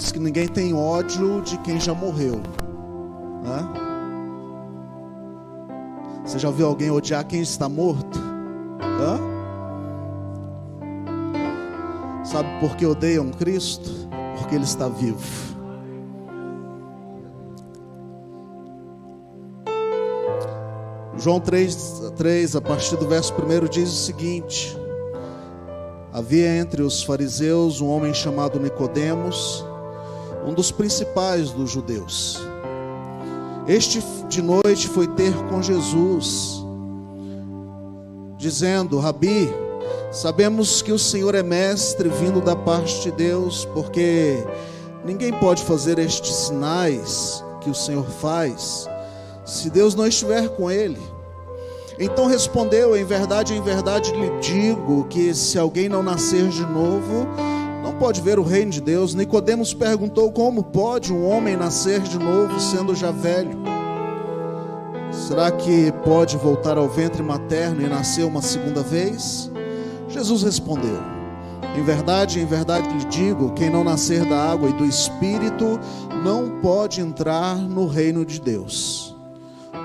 Diz que ninguém tem ódio de quem já morreu, né? Você já viu alguém odiar quem está morto? Hã? Sabe por que odeiam Cristo? Porque Ele está vivo. João 3, a partir do verso 1, diz o seguinte: havia entre os fariseus um homem chamado Nicodemos, um dos principais dos judeus. Este de noite foi ter com Jesus, dizendo: Rabi, sabemos que o Senhor é mestre vindo da parte de Deus, porque ninguém pode fazer estes sinais que o Senhor faz, se Deus não estiver com ele. Então respondeu: em verdade lhe digo que se alguém não nascer de novo, não pode ver o reino de Deus. Nicodemos perguntou: como pode um homem nascer de novo, sendo já velho? Será que pode voltar ao ventre materno e nascer uma segunda vez? Jesus respondeu: em verdade lhe digo, quem não nascer da água e do Espírito, não pode entrar no reino de Deus.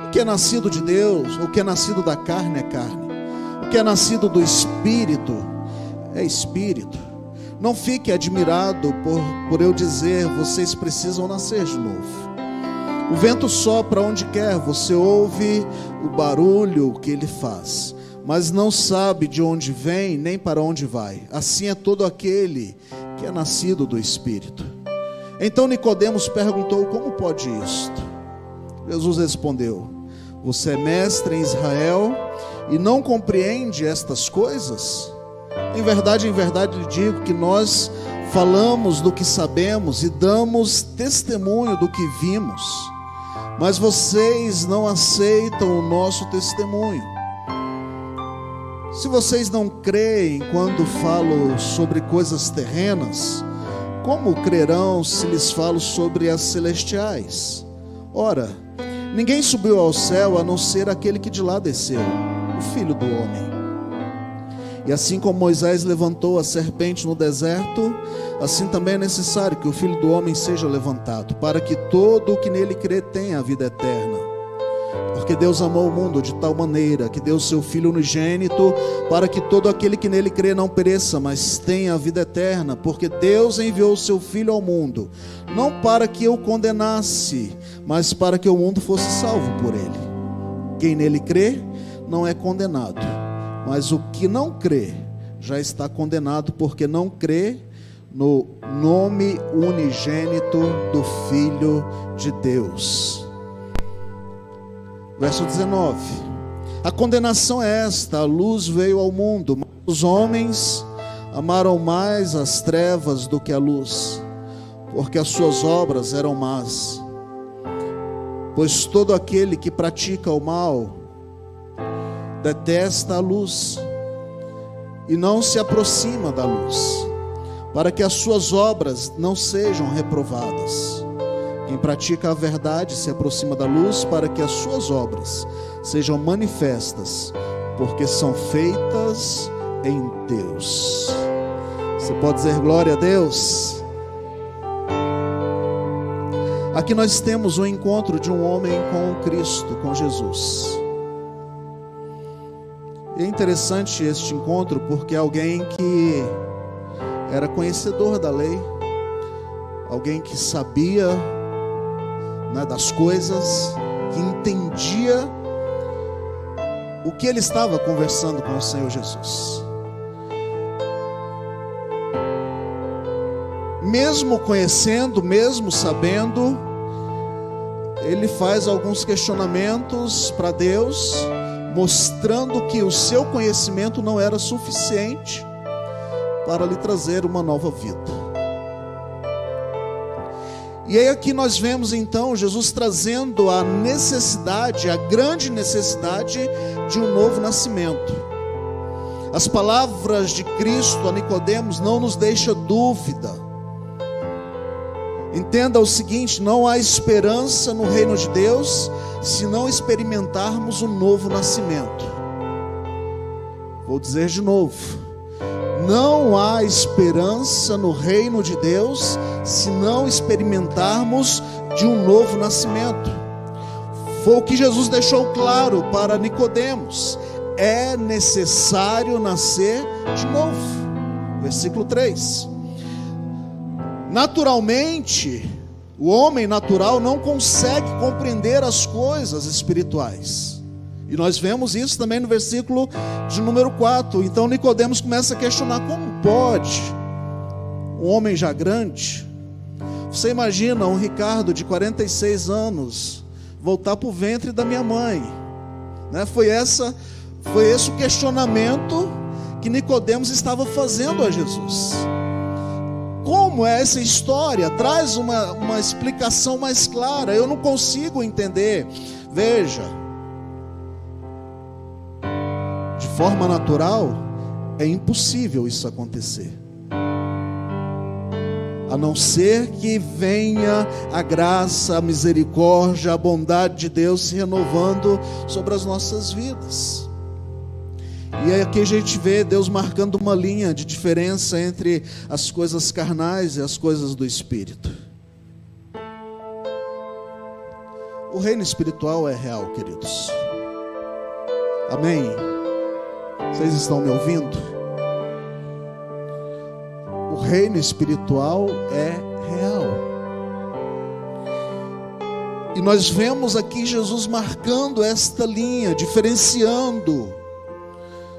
O que é nascido de Deus, o que é nascido da carne é carne, o que é nascido do Espírito é Espírito. Não fique admirado por eu dizer: vocês precisam nascer de novo. O vento sopra onde quer, você ouve o barulho que ele faz, mas não sabe de onde vem nem para onde vai. Assim é todo aquele que é nascido do Espírito. Então Nicodemos perguntou: como pode isto? Jesus respondeu: você é mestre em Israel e não compreende estas coisas? Em verdade lhe digo que nós falamos do que sabemos e damos testemunho do que vimos, mas vocês não aceitam o nosso testemunho. Se vocês não creem quando falo sobre coisas terrenas, como crerão se lhes falo sobre as celestiais? Ora, ninguém subiu ao céu a não ser aquele que de lá desceu, o Filho do Homem. E assim como Moisés levantou a serpente no deserto, assim também é necessário que o Filho do Homem seja levantado, para que todo o que nele crê tenha a vida eterna. Porque Deus amou o mundo de tal maneira que deu seu Filho unigênito, para que todo aquele que nele crê não pereça, mas tenha a vida eterna. Porque Deus enviou o seu Filho ao mundo, não para que eu condenasse, mas para que o mundo fosse salvo por ele. Quem nele crê não é condenado, mas o que não crê já está condenado, porque não crê no nome unigênito do Filho de Deus. Verso 19: a condenação é esta: a luz veio ao mundo, mas os homens amaram mais as trevas do que a luz, porque as suas obras eram más. Pois todo aquele que pratica o mal detesta a luz e não se aproxima da luz, para que as suas obras não sejam reprovadas. Quem pratica a verdade se aproxima da luz, para que as suas obras sejam manifestas, porque são feitas em Deus. Você pode dizer glória a Deus? Aqui nós temos o encontro de um homem com Cristo, com Jesus. E é interessante este encontro, porque alguém que era conhecedor da lei, alguém que sabia, né, das coisas, que entendia o que ele estava conversando com o Senhor Jesus. Mesmo conhecendo, mesmo sabendo, ele faz alguns questionamentos para Deus, mostrando que o seu conhecimento não era suficiente para lhe trazer uma nova vida. E aí aqui nós vemos então Jesus trazendo a necessidade, a grande necessidade de um novo nascimento. As palavras de Cristo a Nicodemos não nos deixam dúvida. Entenda o seguinte: não há esperança no reino de Deus se não experimentarmos um novo nascimento. Vou dizer de novo: Não há esperança no reino de Deus se não experimentarmos de um novo nascimento. Foi o que Jesus deixou claro para Nicodemos: é necessário nascer de novo. Versículo 3. Naturalmente, o homem natural não consegue compreender as coisas espirituais. E nós vemos isso também no versículo de número 4. Então Nicodemos começa a questionar: como pode um homem já grande? Você imagina um Ricardo de 46 anos voltar para o ventre da minha mãe, né? Foi esse o questionamento que Nicodemos estava fazendo a Jesus. Como é essa história? Traz uma explicação mais clara. Eu não consigo entender. Veja, de forma natural, é impossível isso acontecer, a não ser que venha a graça, a misericórdia, a bondade de Deus se renovando sobre as nossas vidas. E aqui a gente vê Deus marcando uma linha de diferença entre as coisas carnais e as coisas do Espírito. O reino espiritual é real, queridos. Amém? Vocês estão me ouvindo? O reino espiritual é real. E nós vemos aqui Jesus marcando esta linha, diferenciando.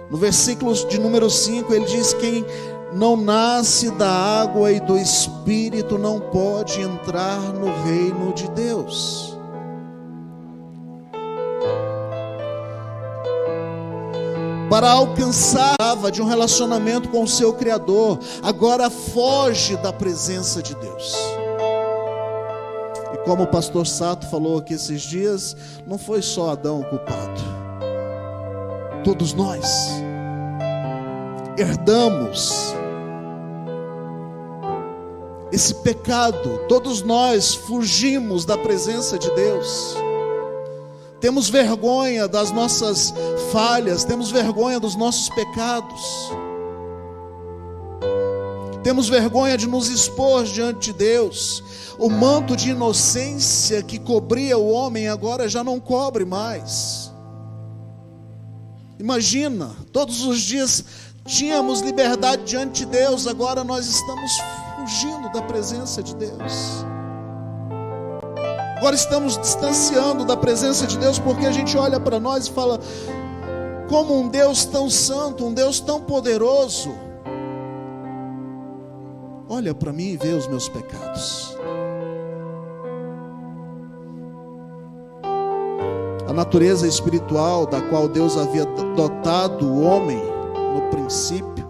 No versículo de número 5, ele diz: quem não nasce da água e do Espírito não pode entrar no reino de Deus. Para alcançar de um relacionamento com o seu Criador, agora foge da presença de Deus. E como o pastor Sato falou aqui esses dias, não foi só Adão o culpado. Todos nós herdamos esse pecado, todos nós fugimos da presença de Deus. Temos vergonha das nossas falhas, temos vergonha dos nossos pecados, temos vergonha de nos expor diante de Deus. O manto de inocência que cobria o homem agora já não cobre mais. Imagina, todos os dias tínhamos liberdade diante de Deus, agora nós estamos fugindo da presença de Deus. Agora estamos distanciando da presença de Deus, porque a gente olha para nós e fala: como um Deus tão santo, um Deus tão poderoso, olha para mim e vê os meus pecados. A natureza espiritual da qual Deus havia dotado o homem no princípio,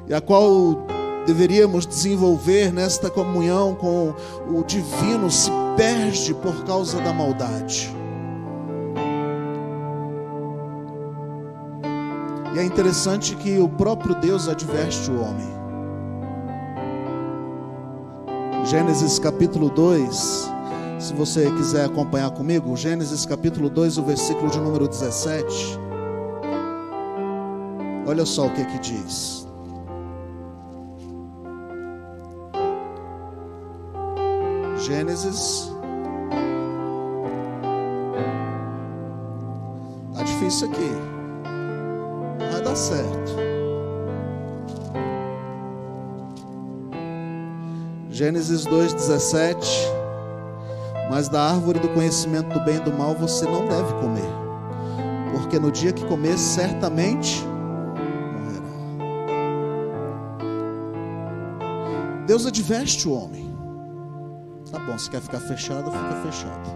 e a qual deveríamos desenvolver nesta comunhão com o divino, se perde por causa da maldade. E é interessante que o próprio Deus adverte o homem. Gênesis capítulo 2, se você quiser acompanhar comigo, Gênesis capítulo 2, o versículo de número 17. Olha só o que diz. Gênesis. Tá difícil aqui. Não vai dar certo. Gênesis 2:17. Mas da árvore do conhecimento do bem e do mal você não deve comer, porque no dia que comer certamente morrerá. Deus adverte o homem. Tá bom, se quer ficar fechado, fica fechado.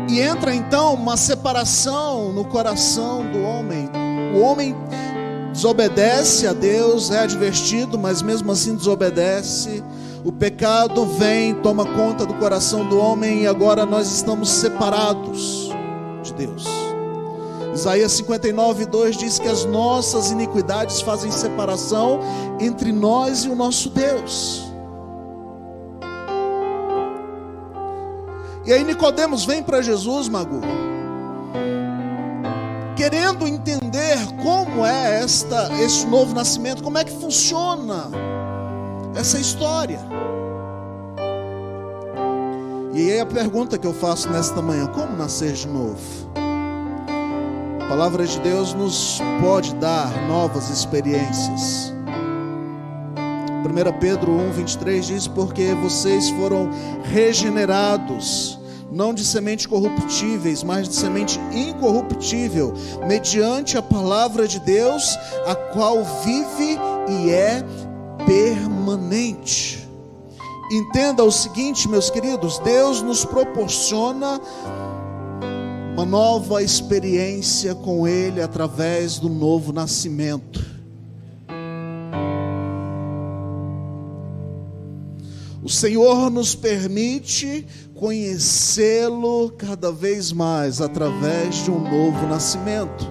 E entra então uma separação no coração do homem. O homem desobedece a Deus, é advertido, mas mesmo assim desobedece. O pecado vem, toma conta do coração do homem, e agora nós estamos separados de Deus. Isaías 59:2 diz que as nossas iniquidades fazem separação entre nós e o nosso Deus. E aí Nicodemos vem para Jesus, Magu, querendo entender como é esse novo nascimento, como é que funciona essa história. E aí a pergunta que eu faço nesta manhã: como nascer de novo? A palavra de Deus nos pode dar novas experiências. 1 Pedro 1:23 diz: porque vocês foram regenerados, não de semente corruptíveis, mas de semente incorruptível, mediante a palavra de Deus, a qual vive e é permanente. Entenda o seguinte, meus queridos: Deus nos proporciona uma nova experiência com Ele através do novo nascimento. O Senhor nos permite conhecê-lo cada vez mais através de um novo nascimento.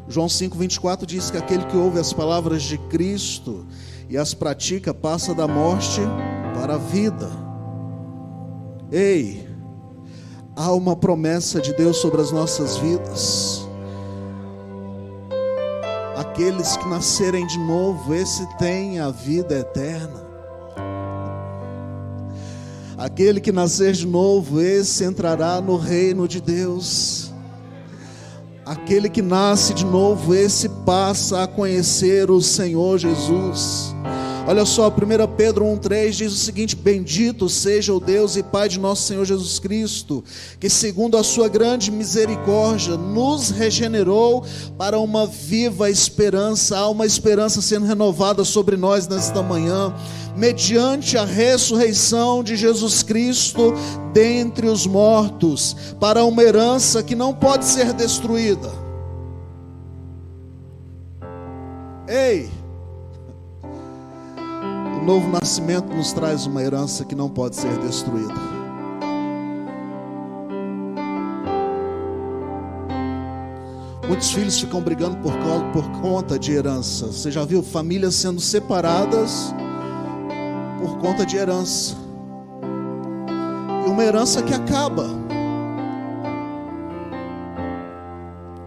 João 5:24 diz que aquele que ouve as palavras de Cristo e as pratica passa da morte para a vida. Ei, há uma promessa de Deus sobre as nossas vidas. Aqueles que nascerem de novo, esse tem a vida eterna. Aquele que nascer de novo, esse entrará no reino de Deus. Aquele que nasce de novo, esse passa a conhecer o Senhor Jesus. Olha só, 1 Pedro 1:3 diz o seguinte: bendito seja o Deus e Pai de nosso Senhor Jesus Cristo, que segundo a sua grande misericórdia nos regenerou para uma viva esperança. Há uma esperança sendo renovada sobre nós nesta manhã, mediante a ressurreição de Jesus Cristo dentre os mortos, para uma herança que não pode ser destruída. Ei! O novo nascimento nos traz uma herança que não pode ser destruída. Muitos filhos ficam brigando por conta de herança. Você já viu famílias sendo separadas por conta de herança? E uma herança que acaba,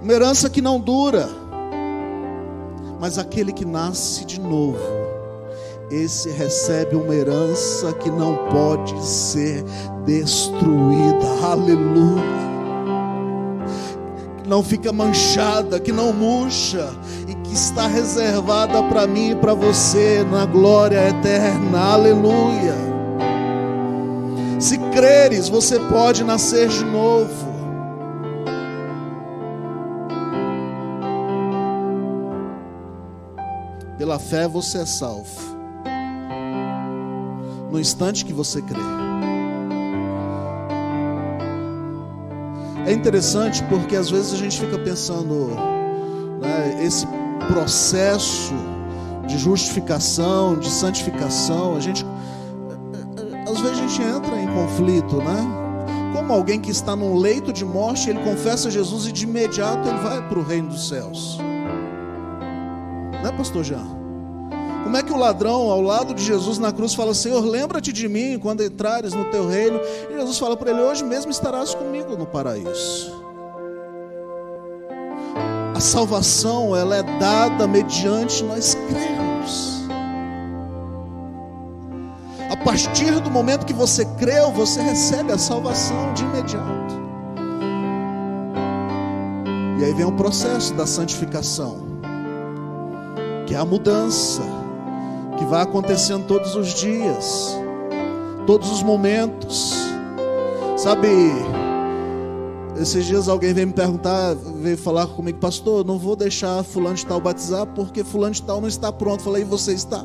uma herança que não dura. Mas aquele que nasce de novo, esse recebe uma herança que não pode ser destruída. Aleluia. Que não fica manchada, que não murcha, e que está reservada para mim e para você na glória eterna. Aleluia. Se creres, você pode nascer de novo. Pela fé você é salvo no instante que você crê. É interessante porque às vezes a gente fica pensando, né, esse processo de justificação, de santificação, às vezes a gente entra em conflito, né? Como alguém que está num leito de morte, ele confessa Jesus e de imediato ele vai para o reino dos céus. Não é, pastor Jean? Como é que o ladrão ao lado de Jesus na cruz fala: Senhor, lembra-te de mim quando entrares no teu reino? E Jesus fala para ele: hoje mesmo estarás comigo no paraíso. A salvação, ela é dada mediante nós cremos. A partir do momento que você creu, você recebe a salvação de imediato. E aí vem o processo da santificação, que é a mudança que vai acontecendo todos os dias, todos os momentos. Sabe, esses dias alguém veio me perguntar, veio falar comigo: pastor, não vou deixar fulano de tal batizar porque fulano de tal não está pronto. Falei: e você está?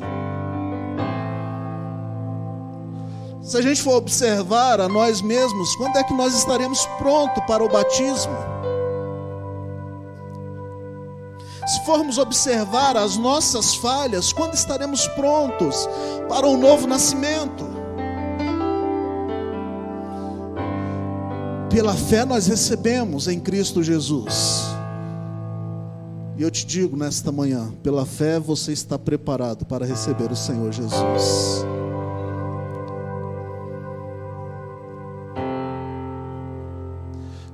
Se a gente for observar a nós mesmos, quando é que nós estaremos prontos para o batismo? Se formos observar as nossas falhas, quando estaremos prontos para um novo nascimento? Pela fé nós recebemos em Cristo Jesus. E eu te digo nesta manhã, pela fé você está preparado para receber o Senhor Jesus.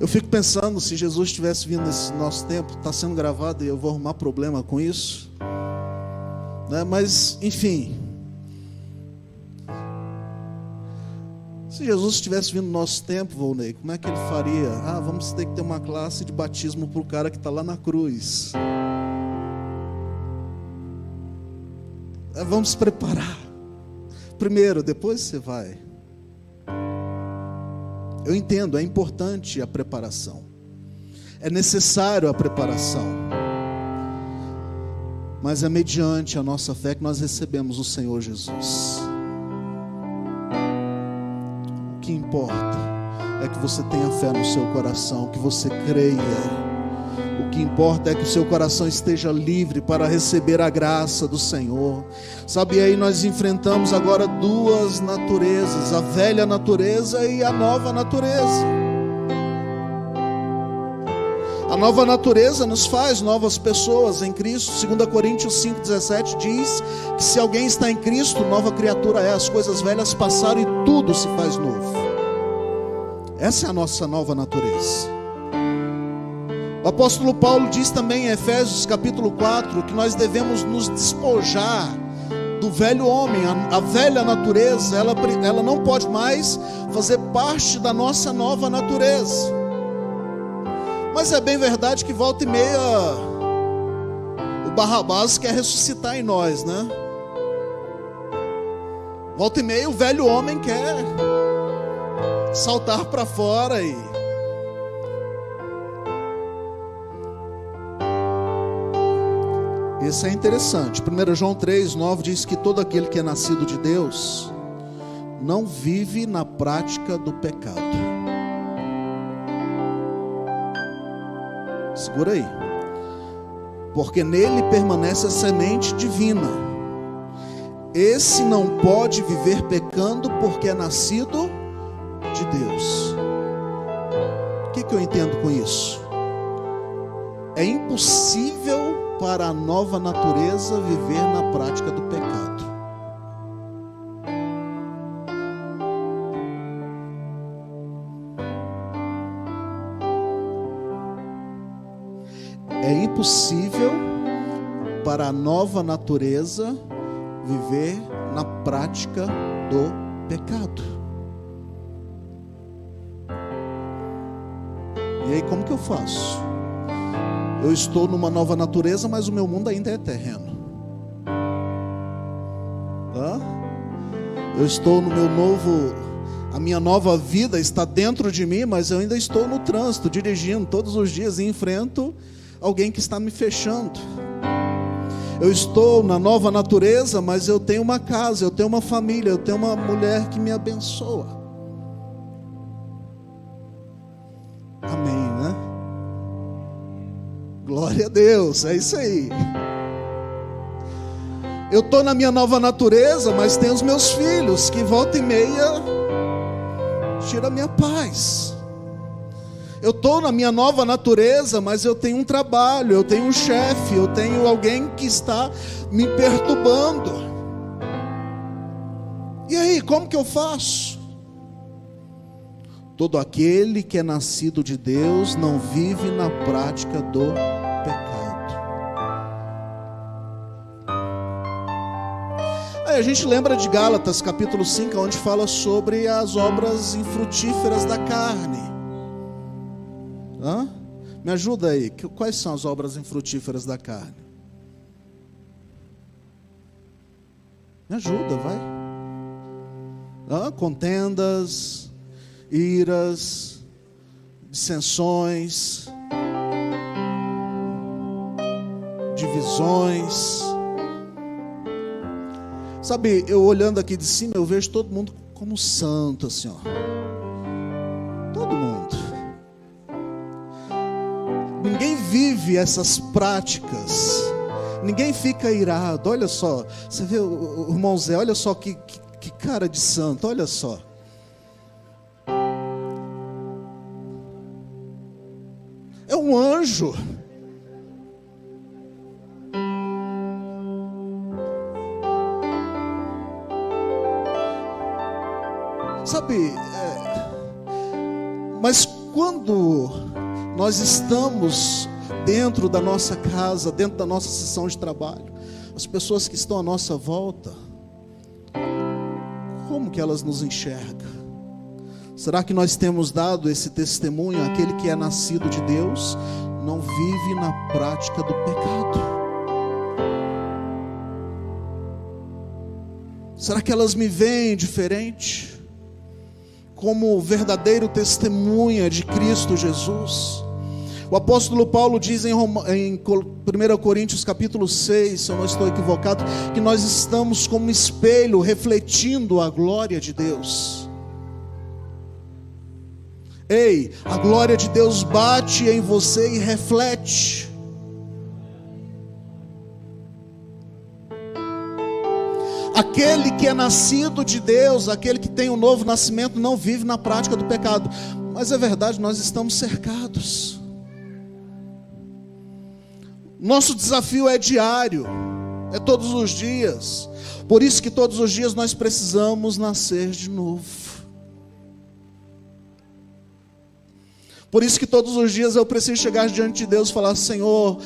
Eu fico pensando, se Jesus tivesse vindo nesse nosso tempo, está sendo gravado e eu vou arrumar problema com isso, né? Mas, enfim, se Jesus tivesse vindo no nosso tempo, Volney, como é que ele faria? Vamos ter que ter uma classe de batismo para o cara que está lá na cruz. Vamos se preparar. Primeiro, depois você vai. Eu entendo, é importante a preparação. É necessário a preparação. Mas é mediante a nossa fé que nós recebemos o Senhor Jesus. O que importa é que você tenha fé no seu coração, que você creia. O que importa é que o seu coração esteja livre para receber a graça do Senhor. Sabe, aí nós enfrentamos agora duas naturezas, a velha natureza e a nova natureza. A nova natureza nos faz novas pessoas em Cristo. 2 Coríntios 5,17 diz que se alguém está em Cristo, nova criatura é. As coisas velhas passaram e tudo se faz novo. Essa é a nossa nova natureza. O apóstolo Paulo diz também em Efésios capítulo 4 que nós devemos nos despojar do velho homem. A velha natureza, ela não pode mais fazer parte da nossa nova natureza. Mas é bem verdade que volta e meia o Barrabás quer ressuscitar em nós, né? Volta e meia o velho homem quer saltar para fora e... Isso é interessante. 1 João 3,9 diz que todo aquele que é nascido de Deus não vive na prática do pecado. Segura aí. Porque nele permanece a semente divina. Esse não pode viver pecando porque é nascido de Deus. O que eu entendo com isso? É impossível para a nova natureza viver na prática do pecado. É impossível para a nova natureza viver na prática do pecado. E aí, como que eu faço? Eu estou numa nova natureza, mas o meu mundo ainda é terreno. Eu estou no meu novo... A minha nova vida está dentro de mim, mas eu ainda estou no trânsito, dirigindo todos os dias e enfrento alguém que está me fechando. Eu estou na nova natureza, mas eu tenho uma casa, eu tenho uma família, eu tenho uma mulher que me abençoa. Amém, né? Glória a Deus, é isso aí. Eu estou na minha nova natureza, mas tenho os meus filhos que volta e meia tira a minha paz. Eu estou na minha nova natureza, mas eu tenho um trabalho, eu tenho um chefe, eu tenho alguém que está me perturbando. E aí, como que eu faço? Todo aquele que é nascido de Deus não vive na prática do pecado. Aí a gente lembra de Gálatas capítulo 5, onde fala sobre as obras infrutíferas da carne. Me ajuda aí, quais são as obras infrutíferas da carne? Me ajuda, vai. Contendas, iras, dissensões, divisões. Sabe, eu olhando aqui de cima, eu vejo todo mundo como santo, assim, ó. Todo mundo. Ninguém vive essas práticas. Ninguém fica irado. Olha só, você vê o irmão Zé, olha só que cara de santo, olha só. É um anjo. Sabe, mas quando nós estamos dentro da nossa casa, dentro da nossa sessão de trabalho, as pessoas que estão à nossa volta, como que elas nos enxergam? Será que nós temos dado esse testemunho? Aquele que é nascido de Deus não vive na prática do pecado. Será que elas me veem diferente? Como verdadeiro testemunha de Cristo Jesus? O apóstolo Paulo diz em 1 Coríntios capítulo 6, se eu não estou equivocado, que nós estamos como espelho refletindo a glória de Deus. Ei, a glória de Deus bate em você e reflete. Aquele que é nascido de Deus, aquele que tem um novo nascimento, não vive na prática do pecado. Mas é verdade, nós estamos cercados. Nosso desafio é diário, é todos os dias. Por isso que todos os dias nós precisamos nascer de novo. Por isso que todos os dias eu preciso chegar diante de Deus e falar: Senhor,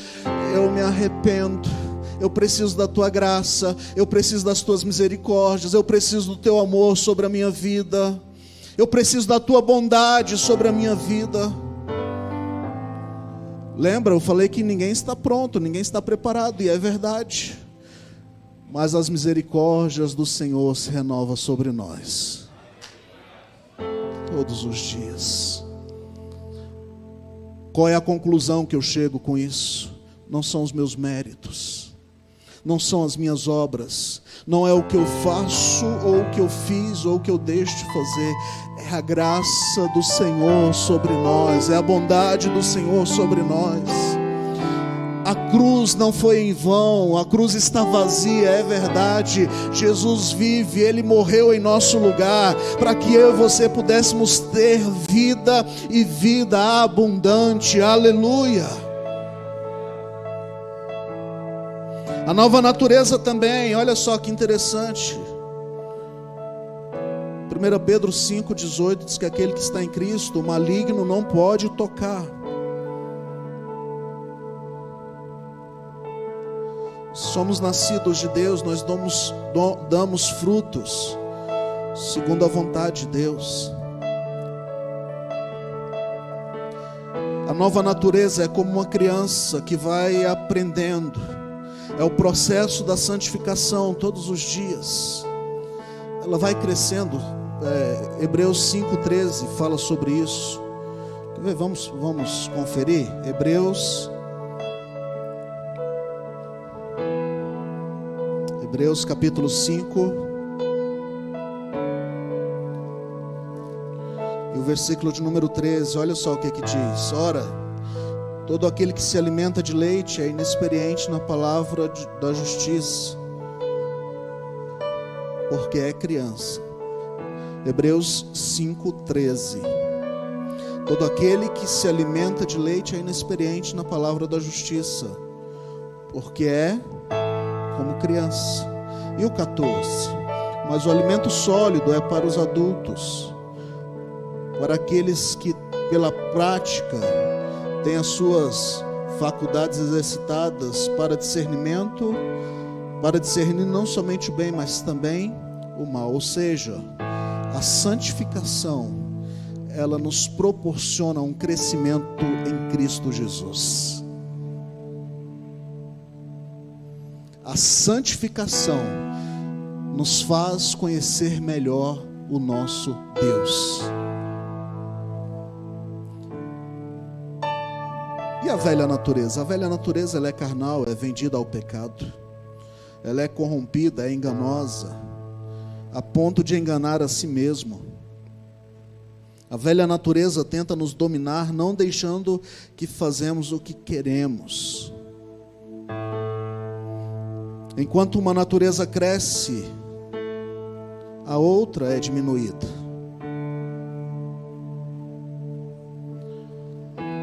eu me arrependo, eu preciso da Tua graça, eu preciso das Tuas misericórdias, eu preciso do Teu amor sobre a minha vida, eu preciso da Tua bondade sobre a minha vida. Lembra, eu falei que ninguém está pronto, ninguém está preparado, e é verdade. Mas as misericórdias do Senhor se renovam sobre nós, todos os dias. Qual é a conclusão que eu chego com isso? Não são os meus méritos, não são as minhas obras, não é o que eu faço, ou o que eu fiz, ou o que eu deixo de fazer. É a graça do Senhor sobre nós, é a bondade do Senhor sobre nós. A cruz não foi em vão, a cruz está vazia, é verdade. Jesus vive, Ele morreu em nosso lugar, para que eu e você pudéssemos ter vida, e vida abundante, aleluia. A nova natureza também, olha só que interessante. 1 Pedro 5,18 diz que aquele que está em Cristo, o maligno não pode tocar. Somos nascidos de Deus, nós damos frutos segundo a vontade de Deus. A nova natureza é como uma criança que vai aprendendo. É o processo da santificação todos os dias. Ela vai crescendo. Hebreus 5,13 fala sobre isso. Vamos conferir. Hebreus capítulo 5. E o versículo de número 13. Olha só o que diz. Ora, todo aquele que se alimenta de leite é inexperiente na palavra da justiça, porque é criança. Hebreus 5,13. Todo aquele que se alimenta de leite é inexperiente na palavra da justiça, porque é como criança. E o 14. Mas o alimento sólido é para os adultos, para aqueles que pela prática têm as suas faculdades exercitadas para discernimento, para discernir não somente o bem, mas também o mal. Ou seja, a santificação, ela nos proporciona um crescimento em Cristo Jesus. A santificação nos faz conhecer melhor o nosso Deus. E a velha natureza? A velha natureza, ela é carnal, é vendida ao pecado. Ela é corrompida, é enganosa, a ponto de enganar a si mesmo. A velha natureza tenta nos dominar, não deixando que fazemos o que queremos. Enquanto uma natureza cresce, a outra é diminuída.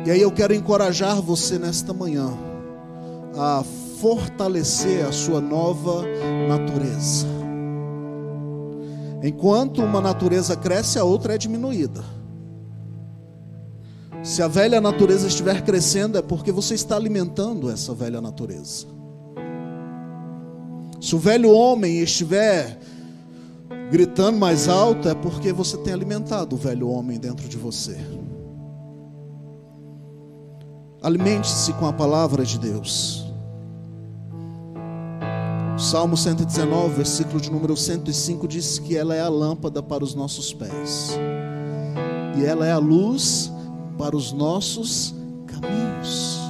E aí eu quero encorajar você nesta manhã a fortalecer a sua nova natureza. Enquanto uma natureza cresce, a outra é diminuída. Se a velha natureza estiver crescendo, é porque você está alimentando essa velha natureza. Se o velho homem estiver gritando mais alto, é porque você tem alimentado o velho homem dentro de você. Alimente-se com a palavra de Deus. Salmo 119, versículo de número 105 diz que ela é a lâmpada para os nossos pés e ela é a luz para os nossos caminhos.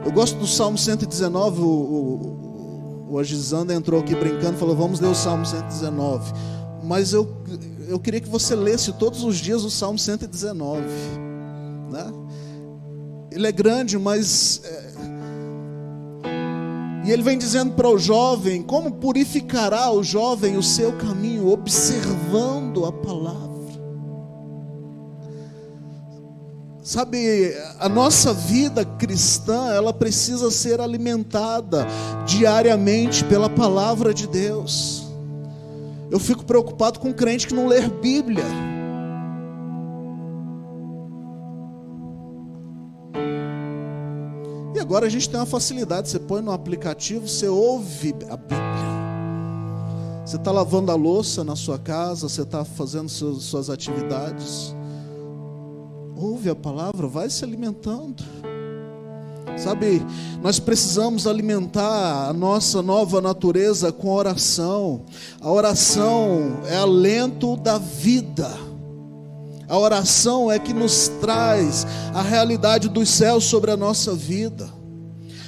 Eu gosto do Salmo 119. O Agizanda entrou aqui brincando, falou: vamos ler o Salmo 119. Mas eu queria que você lesse todos os dias o Salmo 119, né? Ele é grande, mas e ele vem dizendo para o jovem como purificará o jovem o seu caminho, observando a palavra. Sabe, a nossa vida cristã, ela precisa ser alimentada diariamente pela palavra de Deus. Eu fico preocupado com crente que não lê Bíblia. E agora a gente tem uma facilidade, você põe no aplicativo, você ouve a Bíblia. Você está lavando a louça na sua casa, você está fazendo suas atividades, ouve a palavra, vai se alimentando. Sabe, nós precisamos alimentar a nossa nova natureza com oração. A oração é alento da vida. A oração é que nos traz a realidade dos céus sobre a nossa vida.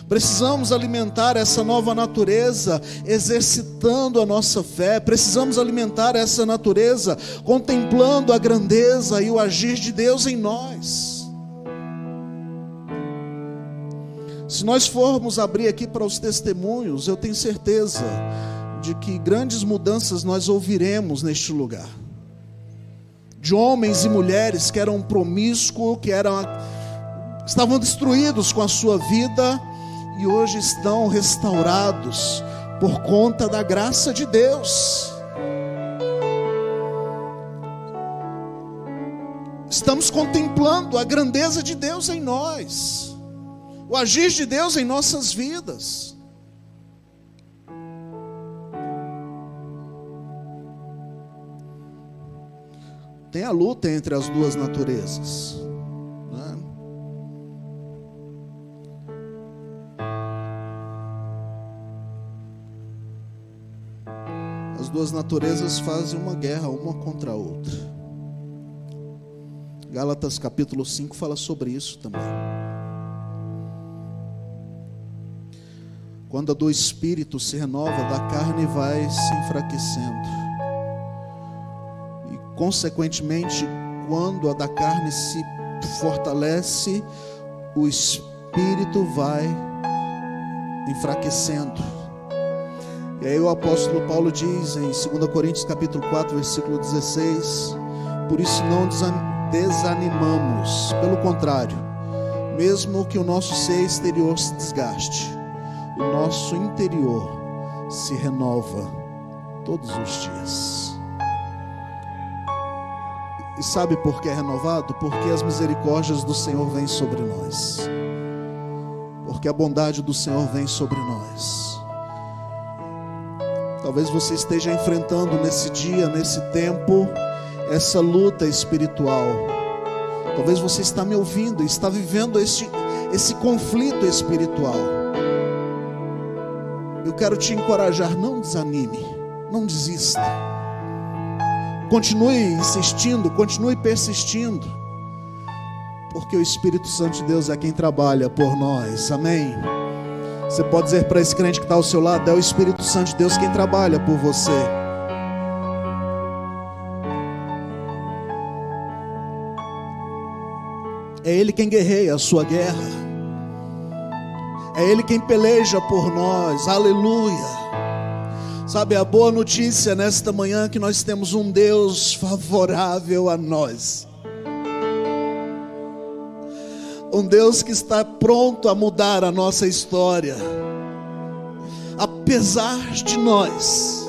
Precisamos alimentar essa nova natureza exercitando a nossa fé. Precisamos alimentar essa natureza contemplando a grandeza e o agir de Deus em nós. Se nós formos abrir aqui para os testemunhos, eu tenho certeza de que grandes mudanças nós ouviremos neste lugar. De homens e mulheres que eram promíscuos, que estavam destruídos com a sua vida e hoje estão restaurados por conta da graça de Deus. Estamos contemplando a grandeza de Deus em nós, o agir de Deus em nossas vidas. Tem a luta entre as duas naturezas, né? As duas naturezas fazem uma guerra uma contra a outra. Gálatas capítulo 5 fala sobre isso também. Quando a do Espírito se renova, da carne vai se enfraquecendo. E consequentemente, quando a da carne se fortalece, o Espírito vai enfraquecendo. E aí o apóstolo Paulo diz em 2 Coríntios capítulo 4, versículo 16: por isso não desanimamos, pelo contrário, mesmo que o nosso ser exterior se desgaste, o nosso interior se renova todos os dias. E sabe por que é renovado? Porque as misericórdias do Senhor vêm sobre nós, porque a bondade do Senhor vem sobre nós. Talvez você esteja enfrentando nesse dia, nesse tempo, essa luta espiritual. Talvez você está me ouvindo e está vivendo esse conflito espiritual. Eu quero te encorajar, não desanime, não desista. Continue insistindo, continue persistindo, porque o Espírito Santo de Deus é quem trabalha por nós, amém? Você pode dizer para esse crente que está ao seu lado: é o Espírito Santo de Deus quem trabalha por você. É Ele quem guerreia a sua guerra. É Ele quem peleja por nós, aleluia. Sabe, a boa notícia nesta manhã é que nós temos um Deus favorável a nós. Um Deus que está pronto a mudar a nossa história. Apesar de nós,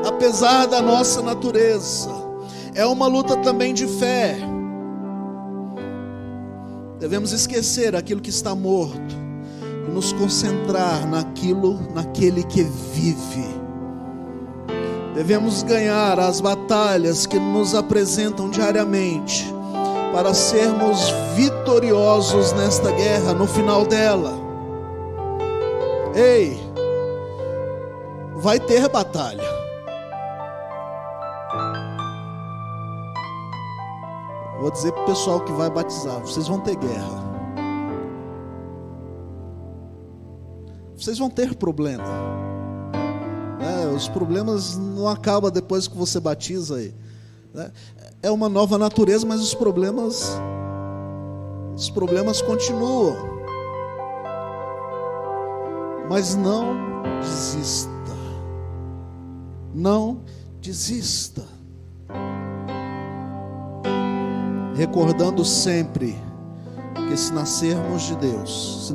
apesar da nossa natureza, é uma luta também de fé. Devemos esquecer aquilo que está morto e nos concentrar naquele que vive. Devemos ganhar as batalhas que nos apresentam diariamente, para sermos vitoriosos nesta guerra, no final dela. Ei, vai ter batalha. Vou dizer para o pessoal que vai batizar: vocês vão ter guerra, vocês vão ter problema. Os problemas não acabam depois que você batiza aí, né? É uma nova natureza, mas os problemas continuam. Mas não desista. Não desista. Recordando sempre que se nascermos de Deus,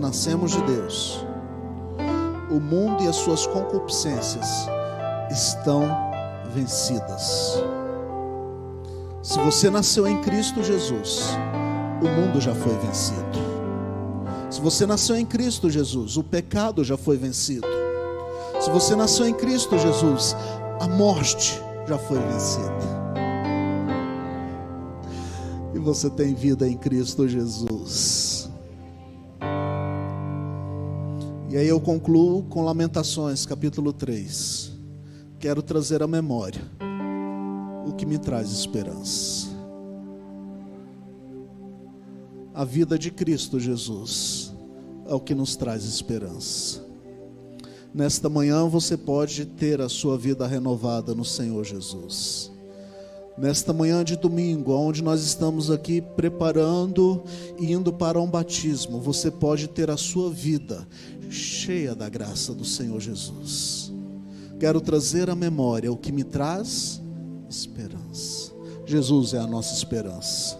o mundo e as suas concupiscências estão vencidas. Se você nasceu em Cristo Jesus, o mundo já foi vencido. Se você nasceu em Cristo Jesus, o pecado já foi vencido. Se você nasceu em Cristo Jesus, a morte já foi vencida. E você tem vida em Cristo Jesus. E aí eu concluo com Lamentações, capítulo 3. Quero trazer à memória o que me traz esperança. A vida de Cristo Jesus é o que nos traz esperança. Nesta manhã você pode ter a sua vida renovada no Senhor Jesus. Nesta manhã de domingo, onde nós estamos aqui preparando e indo para um batismo, você pode ter a sua vida cheia da graça do Senhor Jesus. Quero trazer à memória o que me traz esperança. Jesus é a nossa esperança.